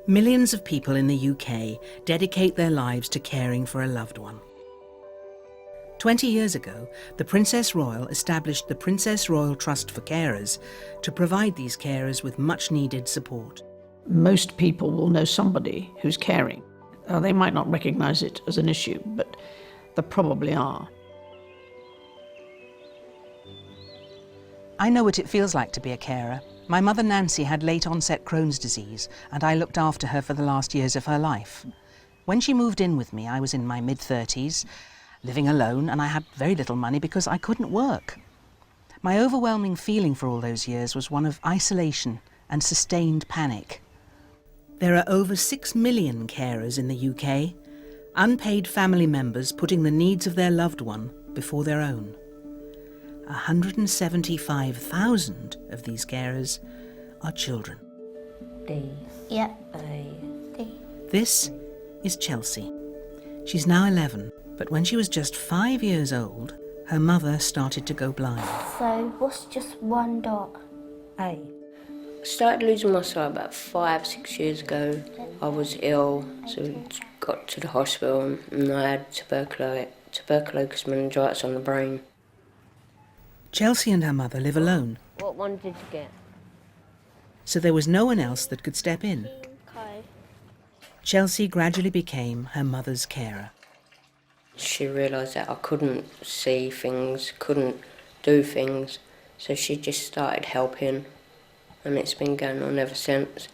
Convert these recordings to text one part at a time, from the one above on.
Millions of people in the UK dedicate their lives to caring for a loved one. 20 years ago, the Princess Royal established the Princess Royal Trust for Carers to provide these carers with much-needed support. Most people will know somebody who's caring. They might not recognise it as an issue, but there probably are. I know what it feels like to be a carer. My mother Nancy had late-onset Crohn's disease, and I looked after her for the last years of her life. When she moved in with me, I was in my mid-30s, living alone, and I had very little money because I couldn't work. My overwhelming feeling for all those years was one of isolation and sustained panic. There are over 6 million carers in the UK, unpaid family members putting the needs of their loved one before their own. 175,000 of these carers are children. D. Yeah. A. D. This is Chelsea. She's now 11, but when she was just 5 years old, her mother started to go blind. So what's just one dot? A. I started losing my sight about 5-6 years ago. I was ill, so we got to the hospital and I had tuberculosis meningitis on the brain. Chelsea and her mother live alone, What one did you get? so there was no one else that could step in. Okay. Chelsea gradually became her mother's carer. She realised that I couldn't see things, couldn't do things, so she just started helping, and it's been going on ever since.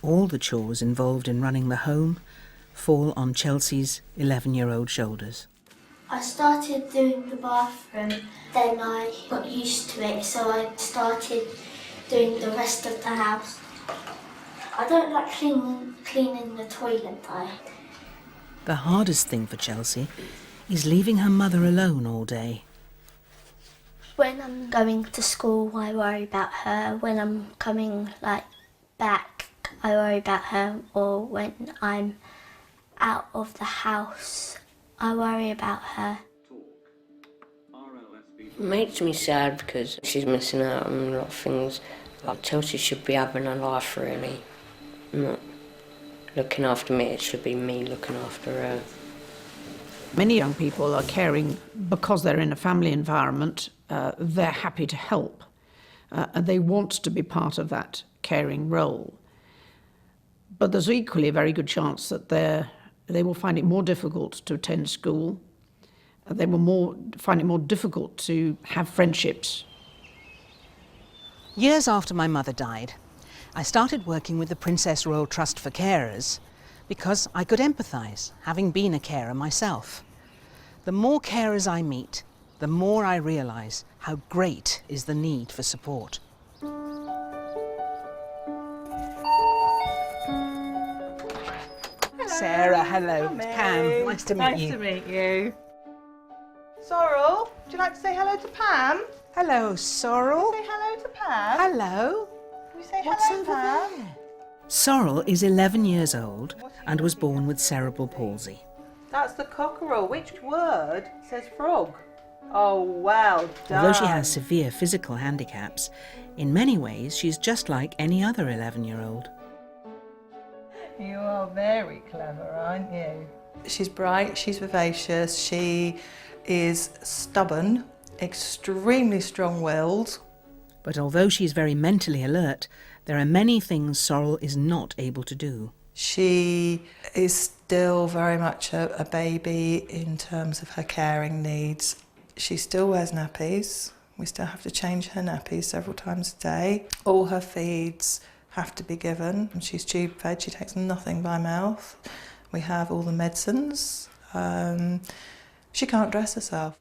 All the chores involved in running the home fall on Chelsea's 11-year-old shoulders. I started doing the bathroom, then I got used to it, so I started doing the rest of the house. I don't like cleaning the toilet though. The hardest thing for Chelsea is leaving her mother alone all day. When I'm going to school, I worry about her. When I'm coming back, I worry about her. Or when I'm out of the house, I worry about her. It makes me sad because she's missing out on a lot of things. Like Chelsea should be having a life really, not looking after me. It should be me looking after her. Many young people are caring because they're in a family environment. They're happy to help, and they want to be part of that caring role. But there's equally a very good chance that they will find it more difficult to attend school. They will find it more difficult to have friendships. Years after my mother died, I started working with the Princess Royal Trust for Carers because I could empathise, having been a carer myself. The more carers I meet, the more I realise how great is the need for support. Sarah, hello. Pam, nice to meet you. Nice to meet you. Sorrel, would you like to say hello to Pam? Hello, Sorrel. Say hello to Pam. Hello. Can we say What's hello, over Pam? there? Sorrel is 11 years old and was born with cerebral palsy. That's the cockerel. Which word says frog? Oh, well done. Although she has severe physical handicaps, in many ways she's just like any other 11-year-old. You are very clever, aren't you? She's bright, she's vivacious, she is stubborn, extremely strong-willed. But although she's very mentally alert, there are many things Sorrel is not able to do. She is still very much a baby in terms of her caring needs. She still wears nappies. We still have to change her nappies several times a day. All her feeds have to be given. She's tube fed, she takes nothing by mouth. We have all the medicines. She can't dress herself.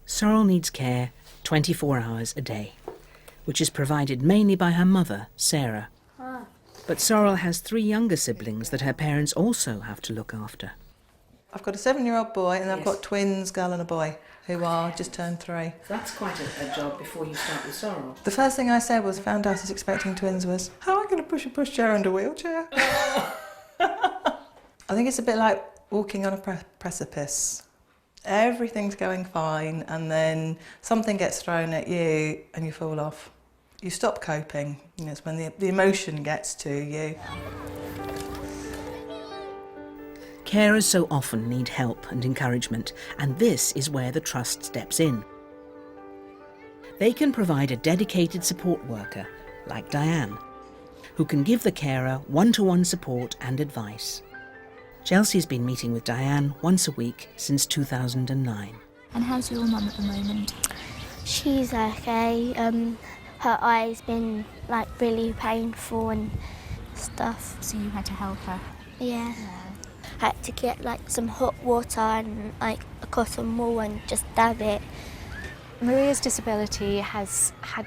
Sorrel needs care 24 hours a day, which is provided mainly by her mother, Sarah. But Sorrel has 3 younger siblings that her parents also have to look after. I've got a 7-year-old boy and I've got twins, girl and a boy, who are just turned 3. That's quite a job before you start with Sorrel. The first thing I said was, found out I was expecting twins, was, how am I going to push a pushchair and a wheelchair? I think it's a bit like walking on a precipice. Everything's going fine and then something gets thrown at you and you fall off. You stop coping. It's when the emotion gets to you. Carers so often need help and encouragement, and this is where the Trust steps in. They can provide a dedicated support worker, like Diane, who can give the carer one-to-one support and advice. Chelsea's been meeting with Diane once a week since 2009. And how's your mum at the moment? She's okay. Her eye's been like really painful and stuff. So you had to help her? Yeah. I had to get like some hot water and like a cotton wool and just dab it. Maria's disability has had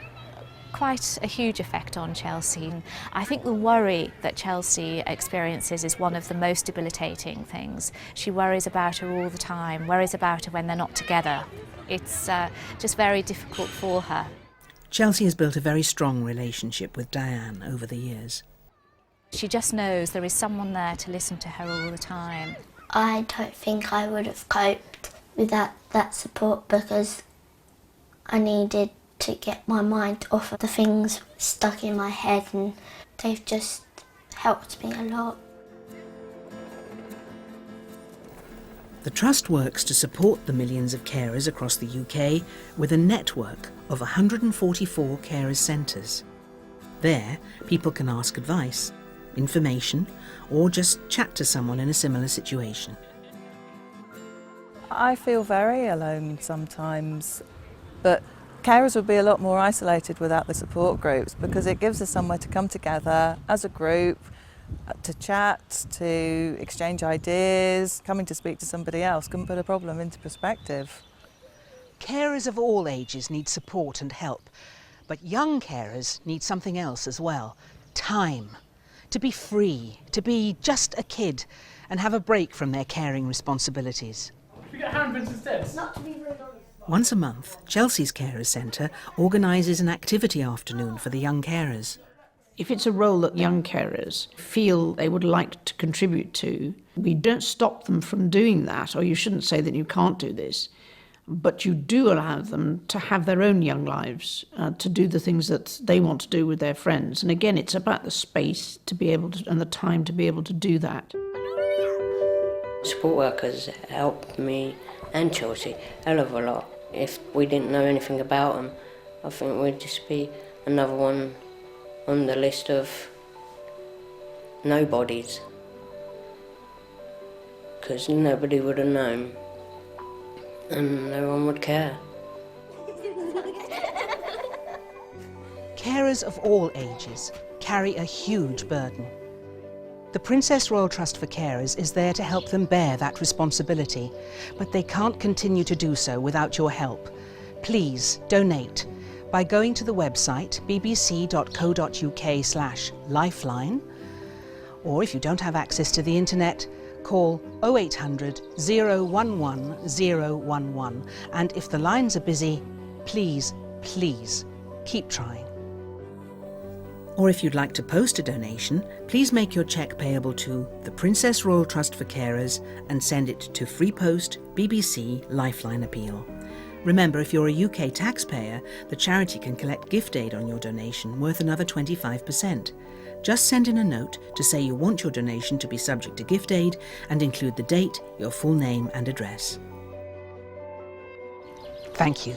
quite a huge effect on Chelsea. I think the worry that Chelsea experiences is one of the most debilitating things. She worries about her all the time, worries about her when they're not together. It's just very difficult for her. Chelsea has built a very strong relationship with Diane over the years. She just knows there is someone there to listen to her all the time. I don't think I would have coped without that support because I needed to get my mind off of the things stuck in my head, and they've just helped me a lot. The Trust works to support the millions of carers across the UK with a network of 144 carers centres. There, people can ask advice, information, or just chat to someone in a similar situation. I feel very alone sometimes, but carers would be a lot more isolated without the support groups, because it gives us somewhere to come together as a group, to chat, to exchange ideas. Coming to speak to somebody else can put a problem into perspective. Carers of all ages need support and help, but young carers need something else as well: time. To be free, to be just a kid and have a break from their caring responsibilities. We get handprints instead. Once a month, Chelsea's Carers Centre organises an activity afternoon for the young carers. If it's a role that young carers feel they would like to contribute to, we don't stop them from doing that, or you shouldn't say that you can't do this, but you do allow them to have their own young lives, to do the things that they want to do with their friends. And again, it's about the space to be able to, and the time to be able to do that. Support workers helped me and Chelsea a hell of a lot. If we didn't know anything about them, I think we'd just be another one on the list of nobodies, because nobody would have known and no one would care. Carers of all ages carry a huge burden. The Princess Royal Trust for Carers is there to help them bear that responsibility, but they can't continue to do so without your help. Please donate by going to the website bbc.co.uk/lifeline, or if you don't have access to the internet, call 0800 011 011, and if the lines are busy, please keep trying. Or if you'd like to post a donation, please make your cheque payable to the Princess Royal Trust for Carers and send it to Free Post, BBC, Lifeline Appeal. Remember, if you're a UK taxpayer, the charity can collect gift aid on your donation worth another 25%. Just send in a note to say you want your donation to be subject to gift aid and include the date, your full name and address. Thank you.